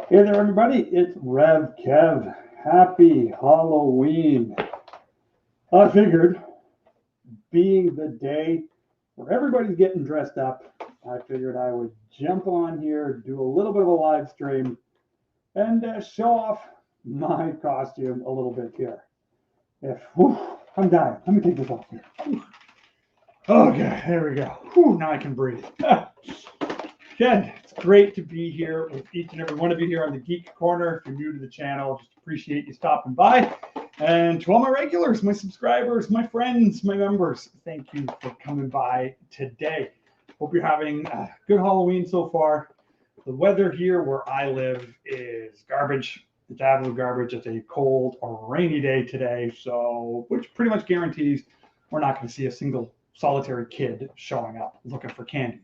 Hey there, everybody. It's Rev Kev. Happy Halloween. I figured, being the day where everybody's getting dressed up, I figured I would jump on here, do a little bit of a live stream, and show off my costume a little bit here. I'm dying. Let me take this off here. Okay, there we go. Now I can breathe. Again, it's great to be here with each and every one of you here on the Geek Corner. If you're new to the channel, just appreciate you stopping by. And to all my regulars, my subscribers, my friends, my members, thank you for coming by today. Hope you're having a good Halloween so far. The weather here where I live is garbage. It's absolute garbage. It's a cold or rainy day today, so which pretty much guarantees we're not going to see a single solitary kid showing up looking for candy.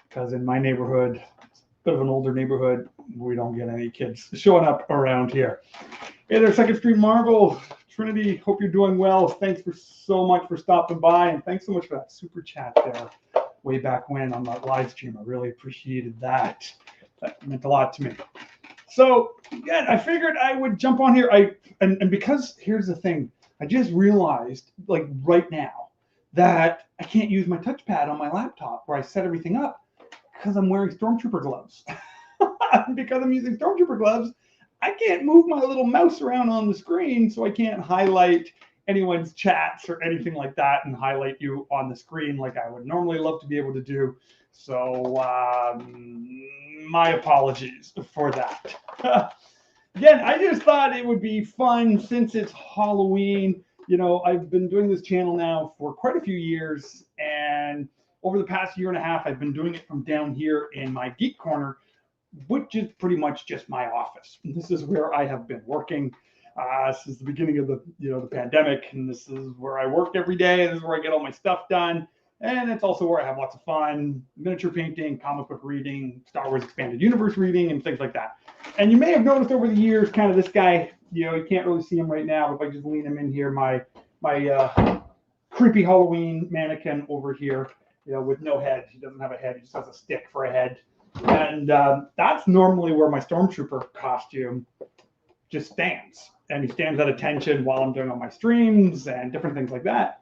Because in my neighborhood, it's a bit of an older neighborhood, we don't get any kids showing up around here. Hey there, Second Street Marvel, Trinity, hope you're doing well. Thanks so much for stopping by, and thanks so much for that super chat there way back when on that live stream. I really appreciated that. That meant a lot to me. So, again, I figured I would jump on here. And because here's the thing, I just realized, like right now, that I can't use my touchpad on my laptop where I set everything up because I'm wearing Stormtrooper gloves. Because I'm using Stormtrooper gloves, I can't move my little mouse around on the screen, so I can't highlight anyone's chats or anything like that and highlight you on the screen like I would normally love to be able to do. So my apologies for that. Again, I just thought it would be fun since it's Halloween. You know, I've been doing this channel now for quite a few years, and over the past year and a half, I've been doing it from down here in my Geek Corner, which is pretty much just my office. And this is where I have been working since the beginning of the pandemic, and this is where I work every day. This is where I get all my stuff done, and it's also where I have lots of fun, miniature painting, comic book reading, Star Wars Expanded Universe reading, and things like that. And you may have noticed over the years, kind of this guy, you can't really see him right now, but if I just lean him in here, my creepy Halloween mannequin over here, with no head. He doesn't have a head. He just has a stick for a head. And that's normally where my Stormtrooper costume just stands. And he stands at attention while I'm doing all my streams and different things like that.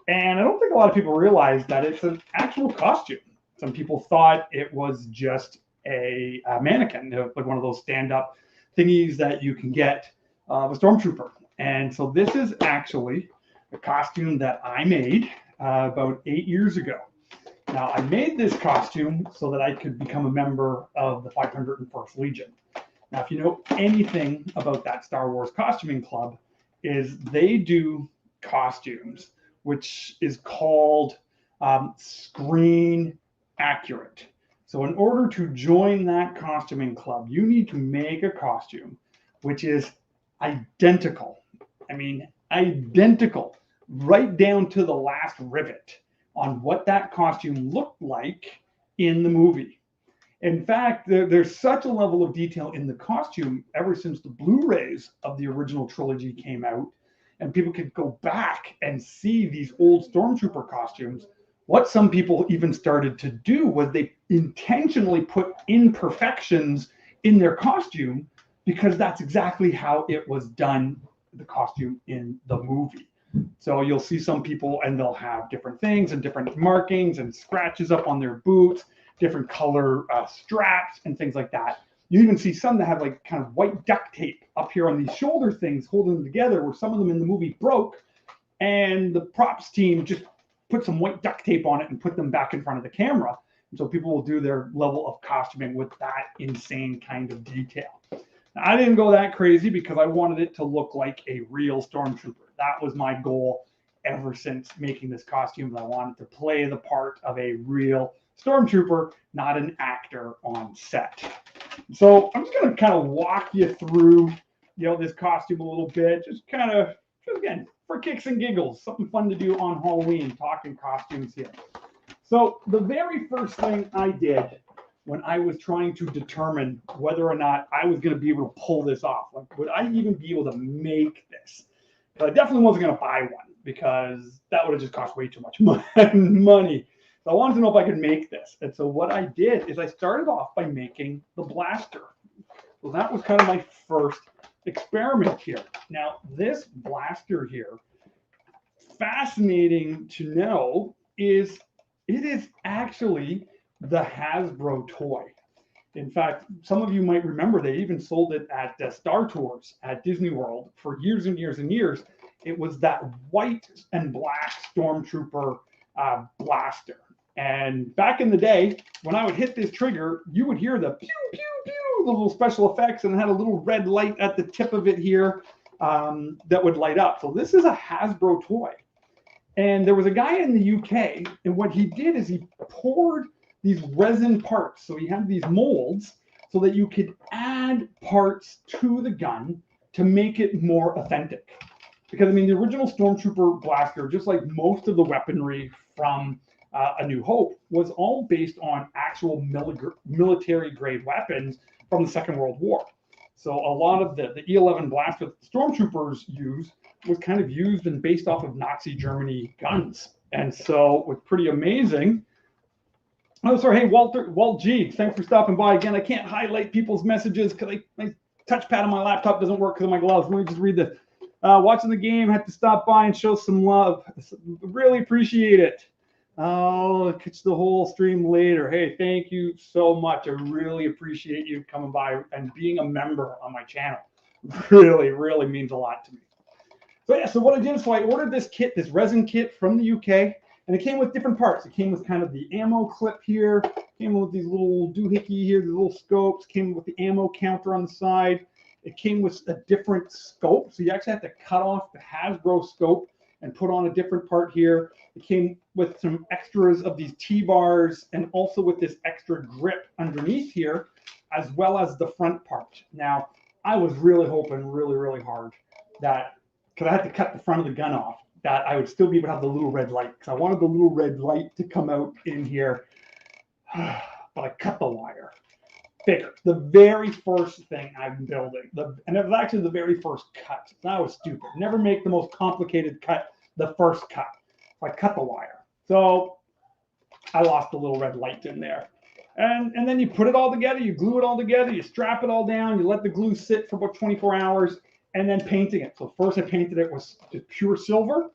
And I don't think a lot of people realize that it's an actual costume. Some people thought it was just a mannequin, like one of those stand-up thingies that you can get of a Stormtrooper. And so this is actually a costume that I made about 8 years ago. Now, I made this costume so that I could become a member of the 501st Legion. Now, if you know anything about that Star Wars costuming club, is they do costumes, which is called screen accurate. So in order to join that costuming club, you need to make a costume which is identical. I mean, identical, right down to the last rivet on what that costume looked like in the movie. In fact, there's such a level of detail in the costume ever since the Blu-rays of the original trilogy came out, and people could go back and see these old Stormtrooper costumes. What some people even started to do was they intentionally put imperfections in their costume because that's exactly how it was done, the costume in the movie. So you'll see some people and they'll have different things and different markings and scratches up on their boots, different color straps and things like that. You even see some that have like kind of white duct tape up here on these shoulder things holding them together, where some of them in the movie broke and the props team just put some white duct tape on it and put them back in front of the camera. And so people will do their level of costuming with that insane kind of detail. Now, I didn't go that crazy because I wanted it to look like a real Stormtrooper. That was my goal ever since making this costume. I wanted to play the part of a real Stormtrooper, not an actor on set. So I'm just going to kind of walk you through, this costume a little bit, just again, for kicks and giggles, something fun to do on Halloween, talking costumes here. So the very first thing I did when I was trying to determine whether or not I was going to be able to pull this off, like, would I even be able to make this? But I definitely wasn't going to buy one because that would have just cost way too much money. So I wanted to know if I could make this. And so what I did is I started off by making the blaster. So that was kind of my first experiment here. Now, this blaster here, fascinating to know, is it is actually the Hasbro toy. In fact, some of you might remember they even sold it at Star Tours at Disney World for years and years and years. It was that white and black Stormtrooper blaster. And back in the day, when I would hit this trigger, you would hear the pew, pew, pew, the little special effects, and it had a little red light at the tip of it here that would light up. So this is a Hasbro toy. And there was a guy in the UK, and what he did is he poured these resin parts. So he had these molds so that you could add parts to the gun to make it more authentic. Because, I mean, the original Stormtrooper blaster, just like most of the weaponry from A New Hope, was all based on actual military-grade weapons from the Second World War. So a lot of the E11 blaster that the Stormtroopers used was kind of used and based off of Nazi Germany guns. And so it was pretty amazing. Oh, sorry. Hey, Walt G, thanks for stopping by. Again, I can't highlight people's messages because my touchpad on my laptop doesn't work because of my gloves. Let me just read this. Watching the game, had to stop by and show some love. Really appreciate it. I'll catch the whole stream later. Hey, thank you so much. I really appreciate you coming by and being a member on my channel. Really, really means a lot to me. So yeah, so what I did is I ordered this kit, this resin kit from the UK, and it came with different parts. It came with kind of the ammo clip here, came with these little doohickey here, these little scopes, came with the ammo counter on the side. It came with a different scope, so you actually have to cut off the Hasbro scope and put on a different part here. It came with some extras of these T-bars and also with this extra grip underneath here, as well as the front part. Now, I was really hoping really, really hard that, because I had to cut the front of the gun off, that I would still be able to have the little red light, because I wanted the little red light to come out in here, but I cut the wire. Figure, the very first thing I'm building, and it was actually the very first cut. That was stupid. Never make the most complicated cut the first cut. I cut the wire. So I lost the little red light in there. And then you put it all together, you glue it all together, you strap it all down, you let the glue sit for about 24 hours, and then painting it. So first I painted it with just pure silver,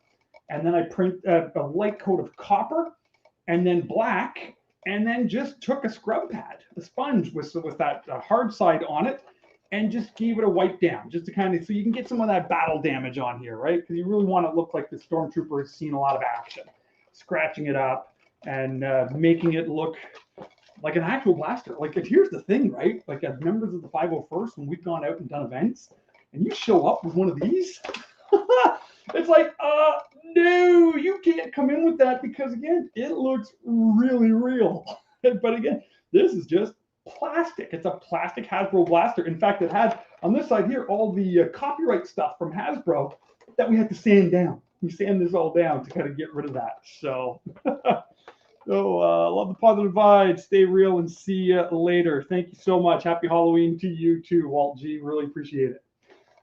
and then I print a light coat of copper, and then black, and then just took a scrub pad, a sponge with that hard side on it, and just gave it a wipe down, just to kind of, so you can get some of that battle damage on here, right? Because you really want to look like the Stormtrooper has seen a lot of action. Scratching it up and making it look like an actual blaster. Like, here's the thing, right? Like, as members of the 501st, when we've gone out and done events, and you show up with one of these, it's like, no, you can't come in with that because, again, it looks really real. But again, this is just plastic. It's a plastic Hasbro blaster. In fact, it had on this side here all the copyright stuff from Hasbro that we had to sand down. We sand this all down to kind of get rid of that. So, love the positive vibes. Stay real and see you later. Thank you so much. Happy Halloween to you too, Walt G. Really appreciate it.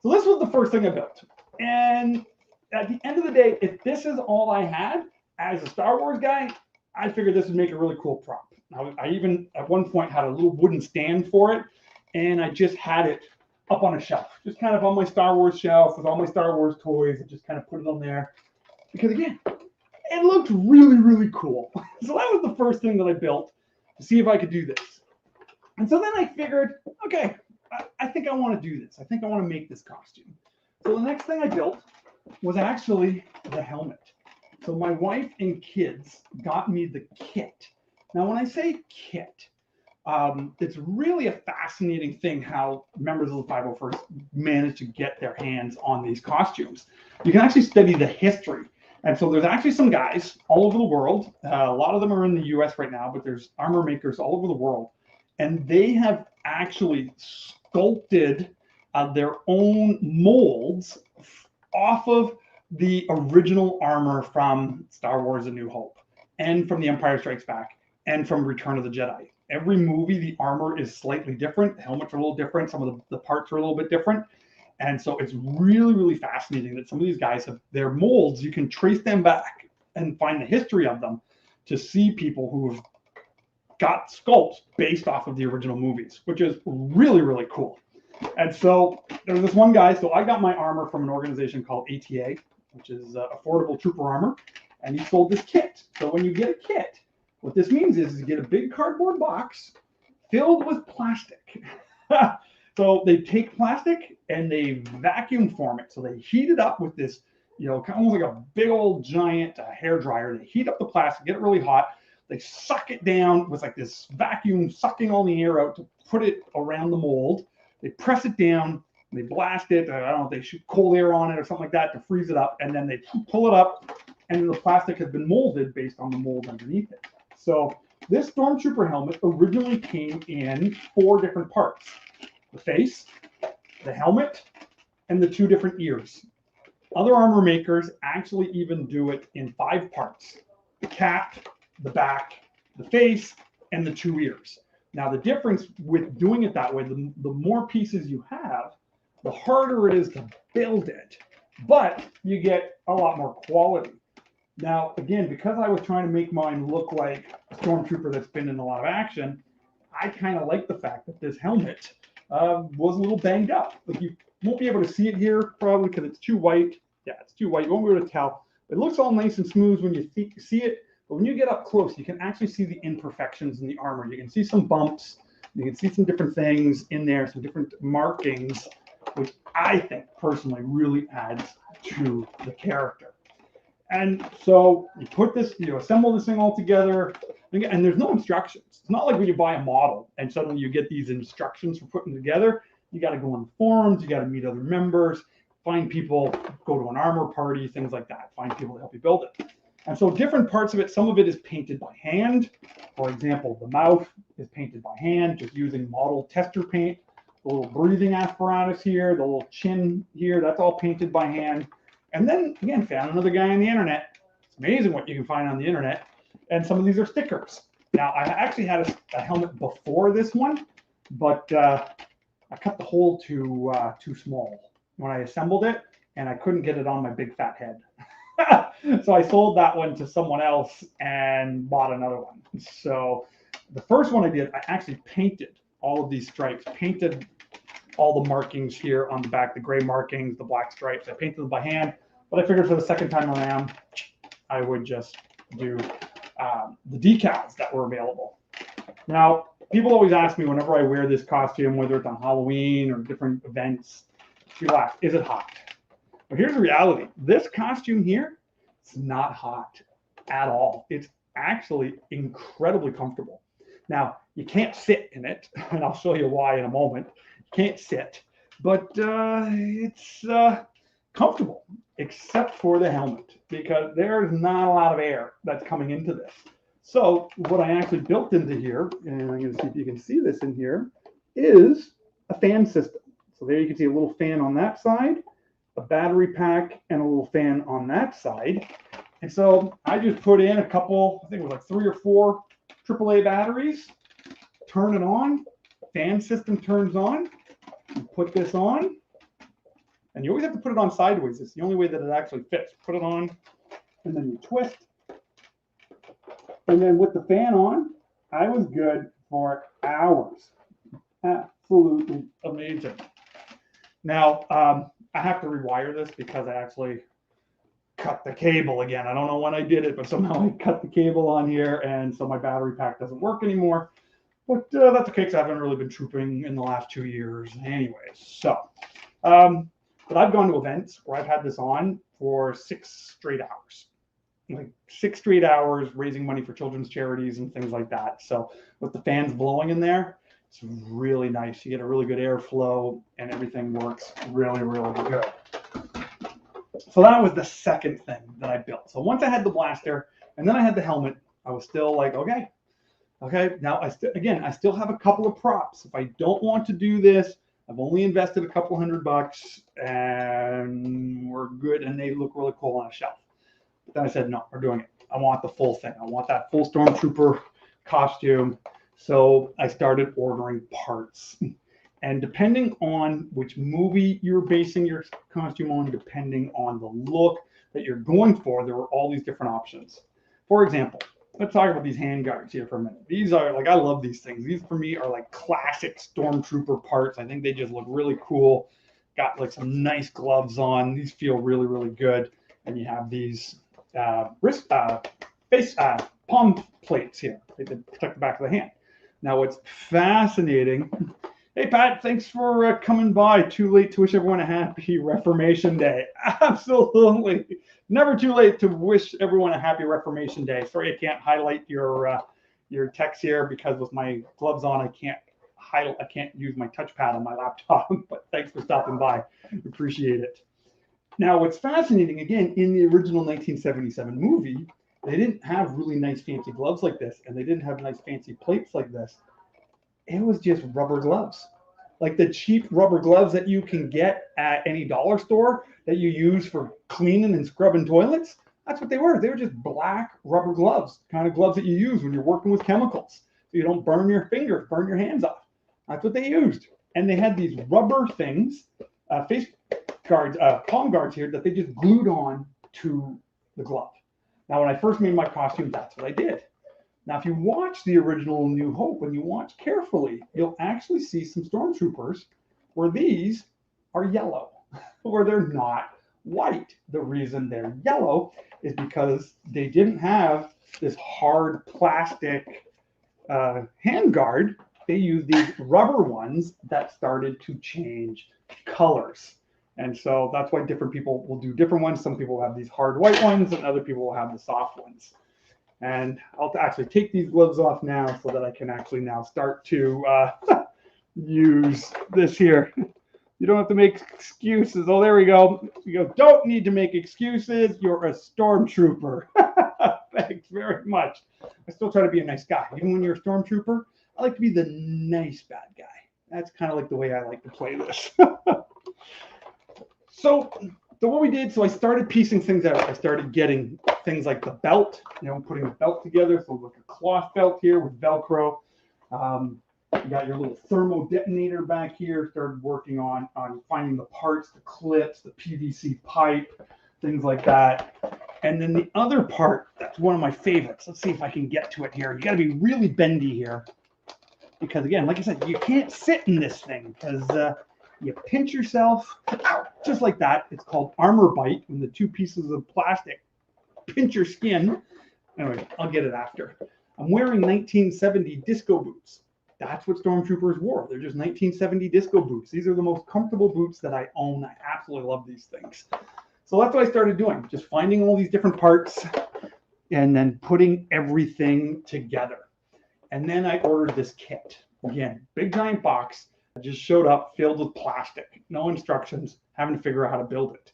So this was the first thing I built. And at the end of the day, if this is all I had as a Star Wars guy, I figured this would make a really cool prop. I even at one point had a little wooden stand for it, and I just had it up on a shelf, just kind of on my Star Wars shelf with all my Star Wars toys, and just kind of put it on there. Because again, it looked really, really cool. So that was the first thing that I built to see if I could do this. And so then I figured, okay, I think I want to do this. I think I want to make this costume. So the next thing I built was actually the helmet. So my wife and kids got me the kit. Now, when I say kit, it's really a fascinating thing how members of the 501st managed to get their hands on these costumes. You can actually study the history. And so there's actually some guys all over the world. A lot of them are in the US right now, but there's armor makers all over the world. And they have actually sculpted their own molds off of the original armor from Star Wars: A New Hope, and from The Empire Strikes Back, and from Return of the Jedi. Every movie, the armor is slightly different. The helmets are a little different. Some of the parts are a little bit different. And so it's really, really fascinating that some of these guys have their molds. You can trace them back and find the history of them to see people who have got sculpts based off of the original movies, which is really, really cool. And so there was this one guy. So I got my armor from an organization called ATA, which is Affordable Trooper Armor, and he sold this kit. So when you get a kit, what this means is you get a big cardboard box filled with plastic. So they take plastic and they vacuum form it. So they heat it up with this, kind of almost like a big old giant hair dryer. They heat up the plastic, get it really hot. They suck it down with like this vacuum, sucking all the air out to put it around the mold. They press it down, they blast it. I don't know if they shoot cold air on it or something like that to freeze it up. And then they pull it up, and the plastic has been molded based on the mold underneath it. So this Stormtrooper helmet originally came in 4 different parts: the face, the helmet, and the 2 different ears. Other armor makers actually even do it in 5 parts: the cap, the back, the face, and the 2 ears. Now, the difference with doing it that way, the more pieces you have, the harder it is to build it, but you get a lot more quality. Now, again, because I was trying to make mine look like a Stormtrooper that's been in a lot of action, I kind of like the fact that this helmet was a little banged up. Like, you won't be able to see it here probably because it's too white. Yeah, it's too white. You won't be able to tell. It looks all nice and smooth when you see it, but when you get up close, you can actually see the imperfections in the armor. You can see some bumps. You can see some different things in there, some different markings, which I think personally really adds to the character. And so you put this, assemble this thing all together, and there's no instructions. It's not like when you buy a model and suddenly you get these instructions for putting it together. You got to go on the forums, you got to meet other members, find people, go to an armor party, things like that. Find people to help you build it. And so different parts of it, some of it is painted by hand. For example, the mouth is painted by hand, just using model tester paint. The little breathing apparatus here, the little chin here, that's all painted by hand. And then, again, found another guy on the internet. It's amazing what you can find on the internet. And some of these are stickers. Now, I actually had a helmet before this one, but I cut the hole too small when I assembled it, and I couldn't get it on my big fat head. So I sold that one to someone else and bought another one. So the first one I did, I actually painted all of these stripes, painted all the markings here on the back, the gray markings, the black stripes. I painted them by hand, but I figured for the second time around, I would just do the decals that were available. Now, people always ask me whenever I wear this costume, whether it's on Halloween or different events, you laugh, is it hot? But here's the reality. This costume here, it's not hot at all. It's actually incredibly comfortable. Now, you can't sit in it, and I'll show you why in a moment. You can't sit, but it's comfortable, except for the helmet, because there's not a lot of air that's coming into this. So what I actually built into here, and I'm going to see if you can see this in here, is a fan system. So there you can see a little fan on that side, a battery pack, and a little fan on that side. And so I just put in a couple, I think it was like 3 or 4 AAA batteries, turn it on, fan system turns on, you put this on, and you always have to put it on sideways. It's the only way that it actually fits. Put it on, and then you twist. And then with the fan on, I was good for hours. Absolutely amazing. Now, I have to rewire this because I actually cut the cable again. I don't know when I did it, but somehow I cut the cable on here, and so my battery pack doesn't work anymore. But that's okay, because I haven't really been trooping in the last 2 years anyways. So, but I've gone to events where I've had this on for 6 straight hours. Like 6 straight hours raising money for children's charities and things like that. So with the fans blowing in there, it's really nice. You get a really good airflow and everything works really, really good. So that was the second thing that I built. So once I had the blaster and then I had the helmet, I was still like, okay. Now I still have a couple of props. If I don't want to do this, I've only invested a couple $100 and we're good and they look really cool on a shelf. But then I said, no, we're doing it. I want the full thing. I want that full Stormtrooper costume. So I started ordering parts. And depending on which movie you're basing your costume on, depending on the look that you're going for, there are all these different options. For example, let's talk about these hand guards here for a minute. These are like, I love these things. These for me are like classic Stormtrooper parts. I think they just look really cool. Got like some nice gloves on. These feel really, really good. And you have these palm plates here. They protect the back of the hand. Now, what's fascinating. Hey, Pat, thanks for coming by. Too late to wish everyone a happy Reformation Day. Absolutely. Never too late to wish everyone a happy Reformation Day. Sorry I can't highlight your text here because with my gloves on, I can't use my touchpad on my laptop, but thanks for stopping by. Appreciate it. Now, what's fascinating, again, in the original 1977 movie, they didn't have really nice fancy gloves like this, and they didn't have nice fancy plates like this. It was just rubber gloves, like the cheap rubber gloves that you can get at any dollar store that you use for cleaning and scrubbing toilets. That's what they were. They were just black rubber gloves, kind of gloves that you use when you're working with chemicals, so you don't burn your fingers, burn your hands off. That's what they used. And they had these rubber things, face guards, palm guards here that they just glued on to the glove. Now, when I first made my costume, that's what I did. Now, if you watch the original New Hope, when you watch carefully, you'll actually see some Stormtroopers where these are yellow, where they're not white. The reason they're yellow is because they didn't have this hard plastic handguard. They used these rubber ones that started to change colors. And so that's why different people will do different ones. Some people have these hard white ones and other people will have the soft ones. And I'll actually take these gloves off now so that I can actually now start to use this here. You don't have to make excuses. Oh, there we go. You go, don't need to make excuses. You're a Stormtrooper. Thanks very much. I still try to be a nice guy. Even when you're a Stormtrooper, I like to be the nice bad guy. That's kind of like the way I like to play this. So what we did, so I started piecing things out. I started getting things like the belt, putting the belt together. So like a cloth belt here with Velcro. You got your little thermo detonator back here. Started working on finding the parts, the clips, the PVC pipe, things like that. And then the other part, that's one of my favorites. Let's see if I can get to it here. You got to be really bendy here. Because again, like I said, you can't sit in this thing because you pinch yourself, just like that. It's called armor bite when the two pieces of plastic pinch your skin. Anyway, I'll get it after. I'm wearing 1970 disco boots. That's what Stormtroopers wore. They're just 1970 disco boots. These are the most comfortable boots that I own. I absolutely love these things. So that's what I started doing, just finding all these different parts and then putting everything together. And then I ordered this kit. Again, big giant box. It just showed up filled with plastic, no instructions, having to figure out how to build it.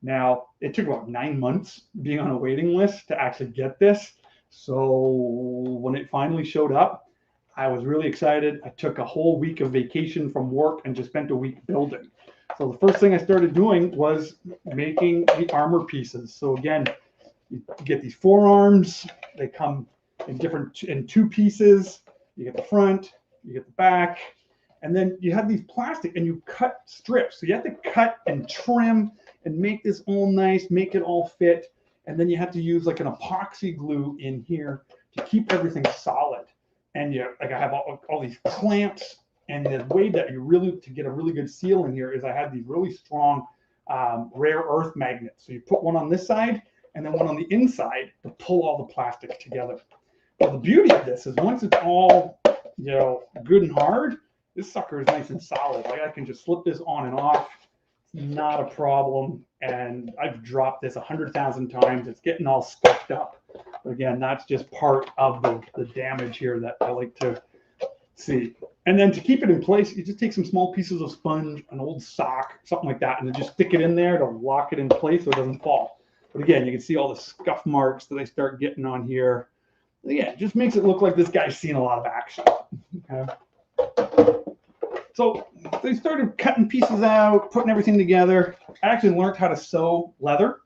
Now, it took about 9 months being on a waiting list to actually get this. So when it finally showed up, I was really excited. I took a whole week of vacation from work and just spent a week building. So the first thing I started doing was making the armor pieces. So again, you get these forearms. They come in two pieces. You get the front, you get the back. And then you have these plastic and you cut strips. So you have to cut and trim and make this all nice, make it all fit. And then you have to use like an epoxy glue in here to keep everything solid. And I have all these clamps. And the way that to get a really good seal in here is I have these really strong rare earth magnets. So you put one on this side and then one on the inside to pull all the plastic together. Well, the beauty of this is once it's all, good and hard, this sucker is nice and solid. Like I can just slip this on and off. It's not a problem. And I've dropped this 100,000 times. It's getting all scuffed up. But again, that's just part of the damage here that I like to see. And then to keep it in place, you just take some small pieces of sponge, an old sock, something like that, and then just stick it in there to lock it in place so it doesn't fall. But again, you can see all the scuff marks that I start getting on here. Yeah, it just makes it look like this guy's seen a lot of action. Okay. So they started cutting pieces out, putting everything together. I actually learned how to sew leather.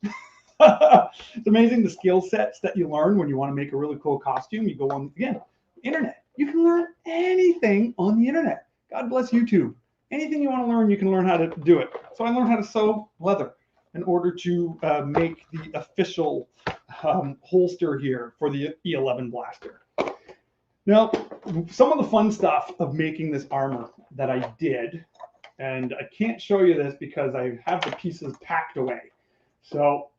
It's amazing the skill sets that you learn when you want to make a really cool costume. You go on, again, internet. You can learn anything on the internet. God bless YouTube. Anything you want to learn, you can learn how to do it. So I learned how to sew leather in order to make the official holster here for the E11 blaster. Now, some of the fun stuff of making this armor that I did, and I can't show you this because I have the pieces packed away. So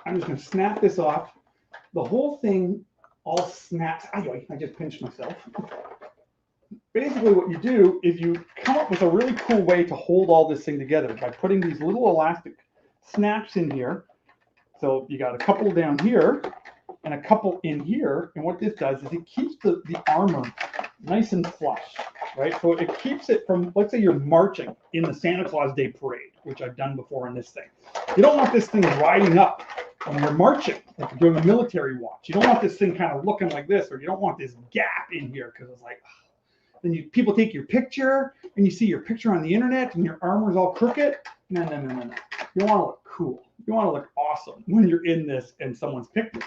I'm just going to snap this off. The whole thing all snaps. I just pinched myself. Basically what you do is you come up with a really cool way to hold all this thing together by putting these little elastic snaps in here. So you got a couple down here and a couple in here, and what this does is it keeps the armor nice and flush, right? So it keeps it from, let's say you're marching in the Santa Claus Day Parade, which I've done before in this thing. You don't want this thing riding up when you're marching, like you're doing a military watch. You don't want this thing kind of looking like this, or you don't want this gap in here, because it's like, then people take your picture, and you see your picture on the internet, and your armor's all crooked. No. You want to look cool. You want to look awesome when you're in this and someone's picked it.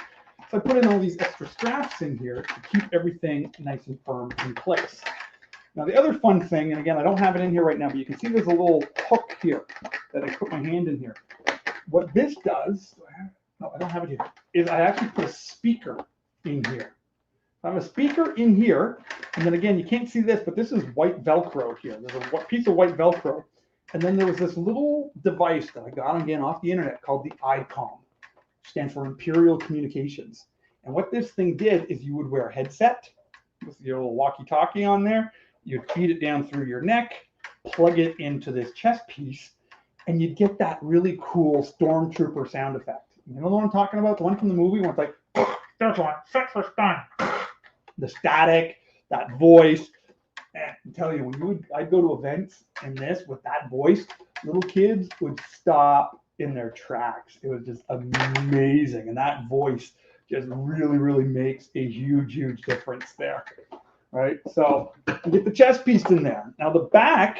So I put in all these extra straps in here to keep everything nice and firm in place. Now the other fun thing, and again, I don't have it in here right now, but you can see there's a little hook here that I put my hand in here. What this does, no, I don't have it here, is I actually put a speaker in here. I have a speaker in here, and then again, you can't see this, but this is white Velcro here. There's a piece of white Velcro. And then there was this little device that I got, again, off the internet called the ICOM. Stands for Imperial Communications. And what this thing did is you would wear a headset with your little walkie-talkie on there. You'd feed it down through your neck, plug it into this chest piece, and you'd get that really cool Stormtrooper sound effect. You know what I'm talking about? The one from the movie where it's like, there's one, set for stun. The static, that voice. And I'm telling you, I'd go to events and this with that voice, little kids would stop in their tracks. It was just amazing. And that voice just really, really makes a huge, huge difference there. Right? So you get the chest piece in there. Now the back,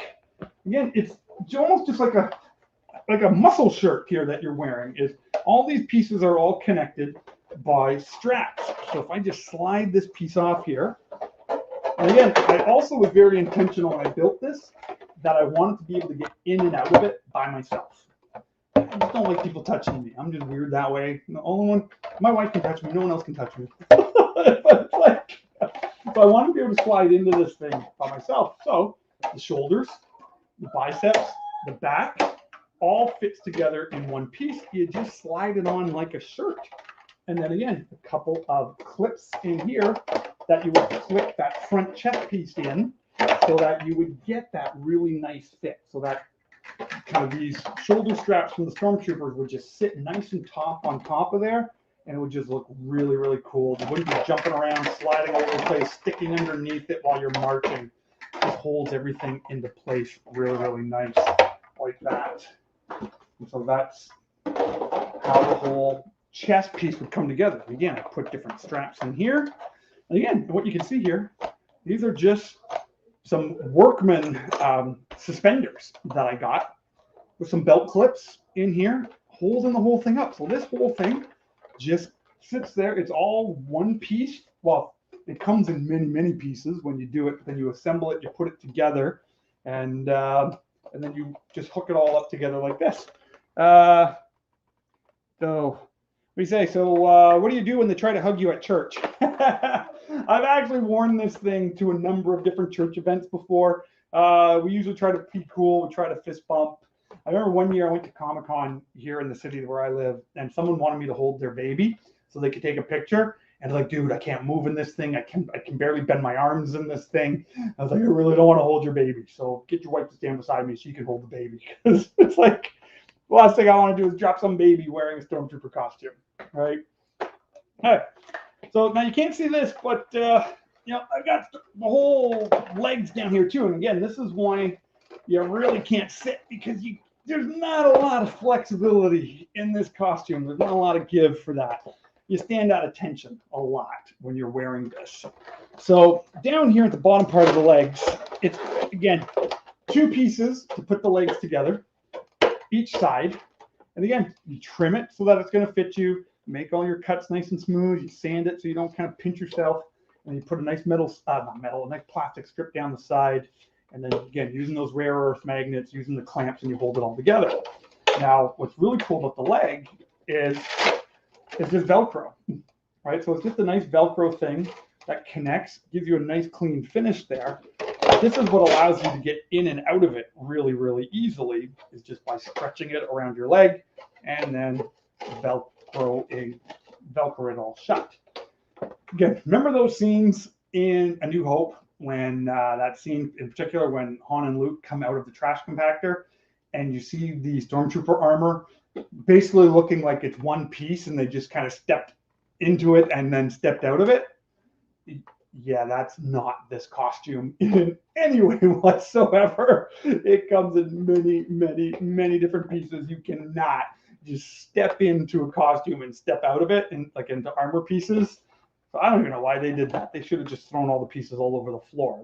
again, it's almost just like a muscle shirt here that you're wearing. Is all these pieces are all connected by straps. So if I just slide this piece off here, and again, I also was very intentional when I built this that I wanted to be able to get in and out of it by myself. I just don't like people touching me. I'm just weird that way. The only one, my wife can touch me. No one else can touch me. But so I wanted to be able to slide into this thing by myself. So the shoulders, the biceps, the back, all fits together in one piece. You just slide it on like a shirt. And then again, a couple of clips in here that you would clip that front chest piece in so that you would get that really nice fit. So that kind of these shoulder straps from the Stormtroopers would just sit nice and on top of there, and it would just look really, really cool. You wouldn't be jumping around, sliding all over the place, sticking underneath it while you're marching. It holds everything into place really, really nice like that. And so that's how the whole chest piece would come together. Again, I put different straps in here. And again, what you can see here, these are just some workman suspenders that I got with some belt clips in here, holding the whole thing up. So this whole thing just sits there. It's all one piece. Well, it comes in many, many pieces when you do it. Then you assemble it, you put it together, and then you just hook it all up together like this. So what do you say? So what do you do when they try to hug you at church? I've actually worn this thing to a number of different church events before. We usually try to be cool. We try to fist bump. I remember one year I went to Comic-Con here in the city where I live, and someone wanted me to hold their baby so they could take a picture. And like, dude, I can't move in this thing. I can barely bend my arms in this thing. I was like, I really don't want to hold your baby. So get your wife to stand beside me so you can hold the baby. Because it's like, the last thing I want to do is drop some baby wearing a Stormtrooper costume, right? All right. So now you can't see this, but you know, I've got the whole legs down here too. And again, this is why you really can't sit, because there's not a lot of flexibility in this costume. There's not a lot of give for that. You stand out of tension a lot when you're wearing this. So down here at the bottom part of the legs, it's again, two pieces to put the legs together, each side. And again, you trim it so that it's going to fit you. Make all your cuts nice and smooth. You sand it so you don't kind of pinch yourself. And you put a nice a nice plastic strip down the side. And then again, using those rare earth magnets, using the clamps, and you hold it all together. Now, what's really cool about the leg is it's just Velcro, right? So it's just a nice Velcro thing that connects, gives you a nice clean finish there. This is what allows you to get in and out of it really, really easily, is just by stretching it around your leg and then Velcro it all shut. Again, remember those scenes in A New Hope when that scene in particular when Han and Luke come out of the trash compactor and you see the Stormtrooper armor basically looking like it's one piece and they just kind of stepped into it and then stepped out of it? Yeah, that's not this costume in any way whatsoever. It comes in many, many, many different pieces. You cannot just step into a costume and step out of it and like into armor pieces. So I don't even know why they did that. They should have just thrown all the pieces all over the floor.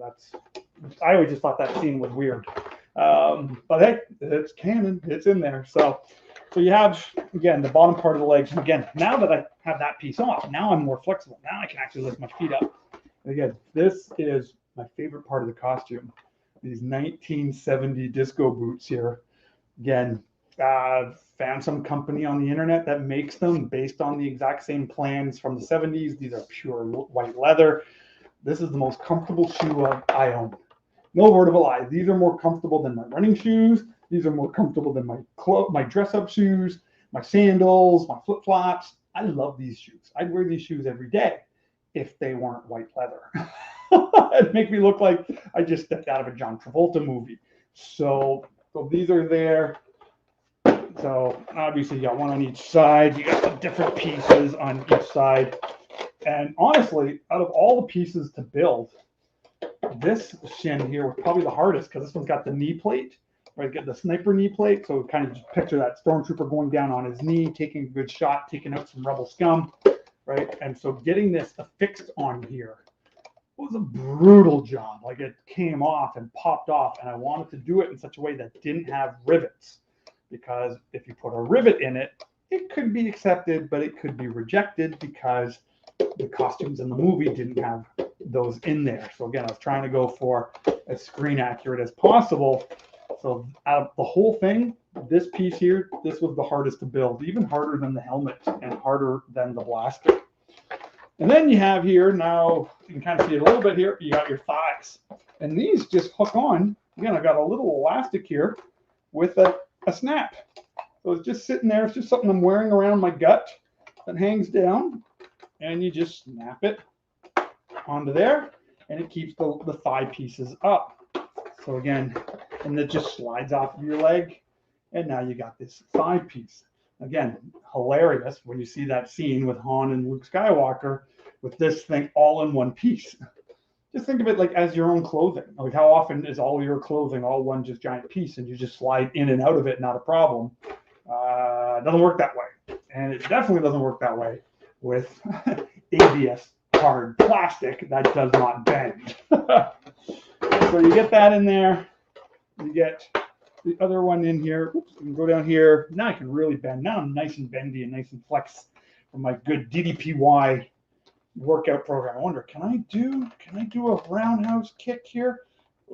I always just thought that scene was weird. But hey, it's canon. It's in there. So you have, again, the bottom part of the legs. And again, now that I have that piece off, now I'm more flexible. Now I can actually lift my feet up. And again, this is my favorite part of the costume. These 1970 disco boots here. Again, found some company on the internet that makes them based on the exact same plans from the 70s. These are pure white leather. This is the most comfortable shoe I own. No word of a lie. These are more comfortable than my running shoes. These are more comfortable than my dress-up shoes, my sandals, my flip-flops. I love these shoes. I'd wear these shoes every day if they weren't white leather. It'd make me look like I just stepped out of a John Travolta movie. So these are there. So obviously you got one on each side. You got the different pieces on each side. And honestly, out of all the pieces to build, this shin here was probably the hardest because this one's got the knee plate, right? Get the sniper knee plate. So kind of just picture that stormtrooper going down on his knee, taking a good shot, taking out some rebel scum, right? And so getting this affixed on here was a brutal job. Like it came off and popped off, and I wanted to do it in such a way that didn't have rivets, because if you put a rivet in it, it could be accepted, but it could be rejected because the costumes in the movie didn't have those in there. So again, I was trying to go for as screen accurate as possible. So out of the whole thing, this piece here, this was the hardest to build, even harder than the helmet and harder than the blaster. And then you have here, now you can kind of see it a little bit here, you got your thighs. And these just hook on. Again, I got a little elastic here with a snap. So it's just sitting there. It's just something I'm wearing around my gut that hangs down. And you just snap it onto there, and it keeps the thigh pieces up. So again, and it just slides off of your leg, and now you got this thigh piece. Again, hilarious when you see that scene with Han and Luke Skywalker with this thing all in one piece. Just think of it like as your own clothing. Like how often is all your clothing all one just giant piece and you just slide in and out of it, not a problem. It doesn't work that way. And it definitely doesn't work that way with ABS hard plastic that does not bend. So you get that in there. You get the other one in here. Oops, you can go down here. Now I can really bend. Now I'm nice and bendy and nice and flex from my good DDPY workout program. I wonder, can I do a roundhouse kick here?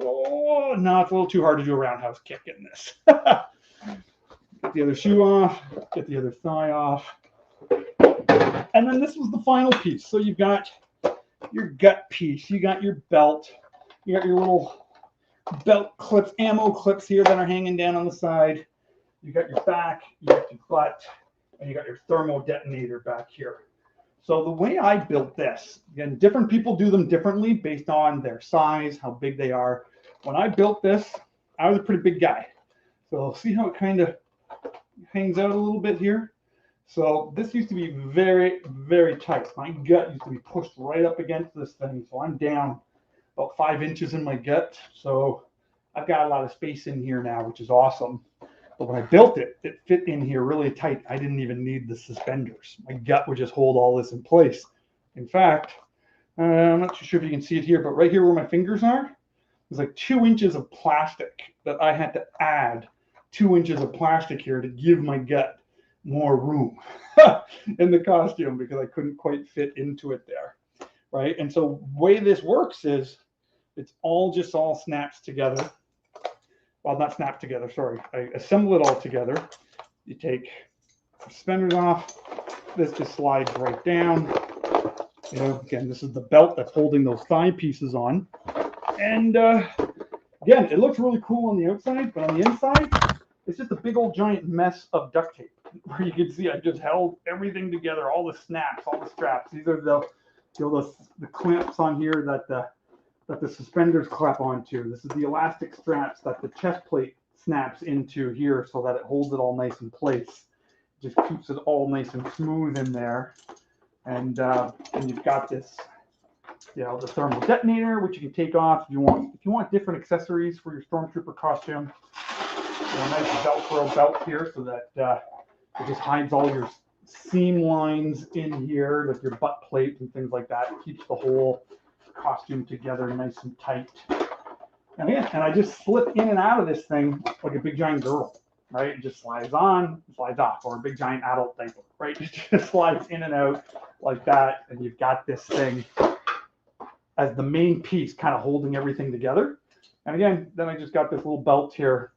Oh, no, it's a little too hard to do a roundhouse kick in this. Get the other shoe off, get the other thigh off. And then this was the final piece. So you've got your gut piece, you got your belt, you got your little belt clips, ammo clips here that are hanging down on the side. You got your back, you got your butt, and you got your thermal detonator back here. So the way I built this, again, different people do them differently based on their size, how big they are. When I built this, I was a pretty big guy. So see how it kind of hangs out a little bit here? So this used to be very, very tight. My gut used to be pushed right up against this thing. So I'm down about 5 inches in my gut. So I've got a lot of space in here now, which is awesome. But when I built it, it fit in here really tight. I didn't even need the suspenders. My gut would just hold all this in place. In fact, I'm not too sure if you can see it here, but right here where my fingers are, there's like 2 inches of plastic that I had to add 2 inches of plastic here to give my gut more room in the costume because I couldn't quite fit into it there, right? And so the way this works is it's all snaps together. Well, not snapped together, sorry. I assemble it all together. You take suspenders off, this just slides right down. You know, again, this is the belt that's holding those thigh pieces on. And again, it looks really cool on the outside, but on the inside, it's just a big old giant mess of duct tape. Where you can see I just held everything together, all the snaps, all the straps. These are the clamps on here that the suspenders clap onto. This is the elastic straps that the chest plate snaps into here so that it holds it all nice in place. It just keeps it all nice and smooth in there. And you've got this, you know, the thermal detonator, which you can take off if you want. If you want different accessories for your Stormtrooper costume, you know, nice Velcro belt here so that it just hides all your seam lines in here, like your butt plate and things like that. It keeps the whole costume together nice and tight. And again, and I just slip in and out of this thing like a big giant girl, right? It just slides on, slides off, or a big giant adult diaper, right? It just slides in and out like that, and you've got this thing as the main piece kind of holding everything together. And again, then I just got this little belt here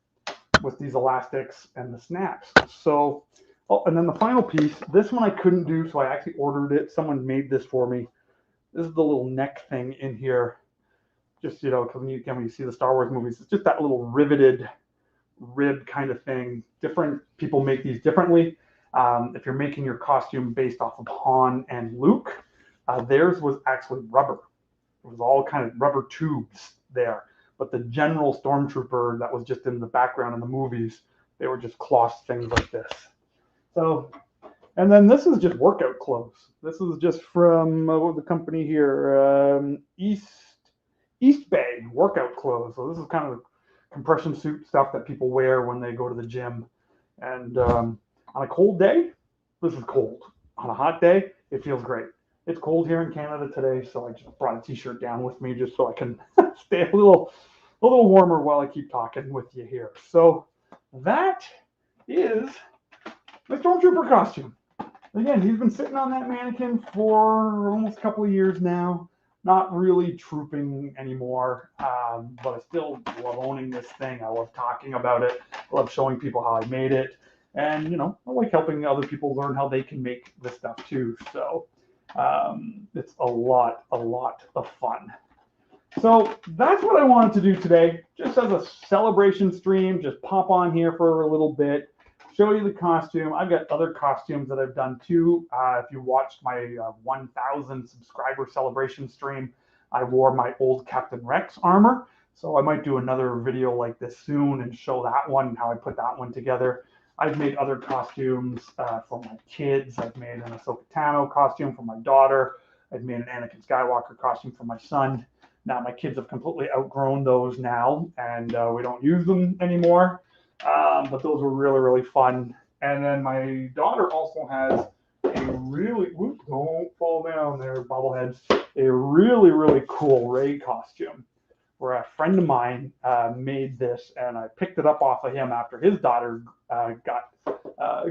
with these elastics and the snaps. So, oh, and then the final piece, this one I couldn't do, so I actually ordered it. Someone made this for me. This is the little neck thing in here. Just, you know, because when you see the Star Wars movies, it's just that little riveted rib kind of thing. Different people make these differently. If you're making your costume based off of Han and Luke, theirs was actually rubber. It was all kind of rubber tubes there. But the general Stormtrooper that was just in the background in the movies, they were just cloth things like this. So, and then this is just workout clothes. This is just from the company here, East Bay workout clothes. So this is kind of compression suit stuff that people wear when they go to the gym. And on a cold day, this is cold. On a hot day, it feels great. It's cold here in Canada today, so I just brought a t-shirt down with me just so I can stay a little warmer while I keep talking with you here. So that is my Stormtrooper costume. Again, he's been sitting on that mannequin for almost a couple of years now. Not really trooping anymore, but I still love owning this thing. I love talking about it. I love showing people how I made it. And, you know, I like helping other people learn how they can make this stuff too. So it's a lot of fun. So that's what I wanted to do today, just as a celebration stream. Just pop on here for a little bit, show you the costume. I've got other costumes that I've done too. If you watched my 1,000 subscriber celebration stream, I wore my old Captain Rex armor. So I might do another video like this soon and show that one, how I put that one together. I've made other costumes for my kids. I've made an Ahsoka Tano costume for my daughter. I've made an Anakin Skywalker costume for my son. Now my kids have completely outgrown those now, and we don't use them anymore. But those were really fun. And then my daughter also has a really, don't fall down there, bobbleheads, a really cool Rey costume, where a friend of mine made this, and I picked it up off of him after his daughter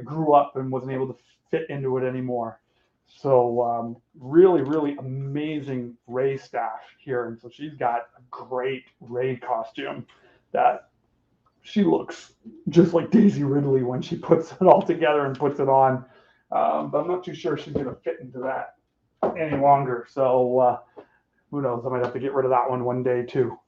grew up and wasn't able to fit into it anymore. So really amazing Rey staff here. And so she's got a great Rey costume that she looks just like Daisy Ridley when she puts it all together and puts it on. But I'm not too sure she's going to fit into that any longer. So who knows? I might have to get rid of that one day too.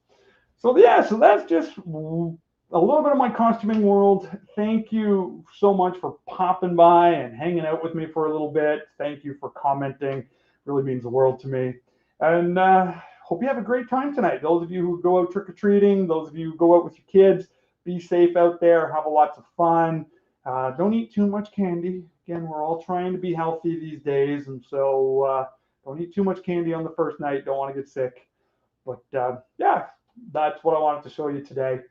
So yeah, so that's just a little bit of my costuming world. Thank you so much for popping by and hanging out with me for a little bit. Thank you for commenting. It really means the world to me. And hope you have a great time tonight. Those of you who go out trick-or-treating, those of you who go out with your kids, be safe out there. Have lots of fun. Don't eat too much candy. Again, we're all trying to be healthy these days. And so don't eat too much candy on the first night. Don't want to get sick. But yeah, that's what I wanted to show you today.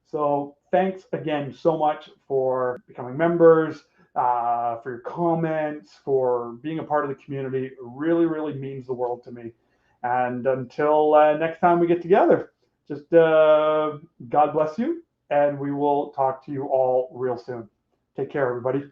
So thanks again so much for becoming members, for your comments, for being a part of the community. It really means the world to me. And until next time we get together, just God bless you, and we will talk to you all real soon. Take care, everybody.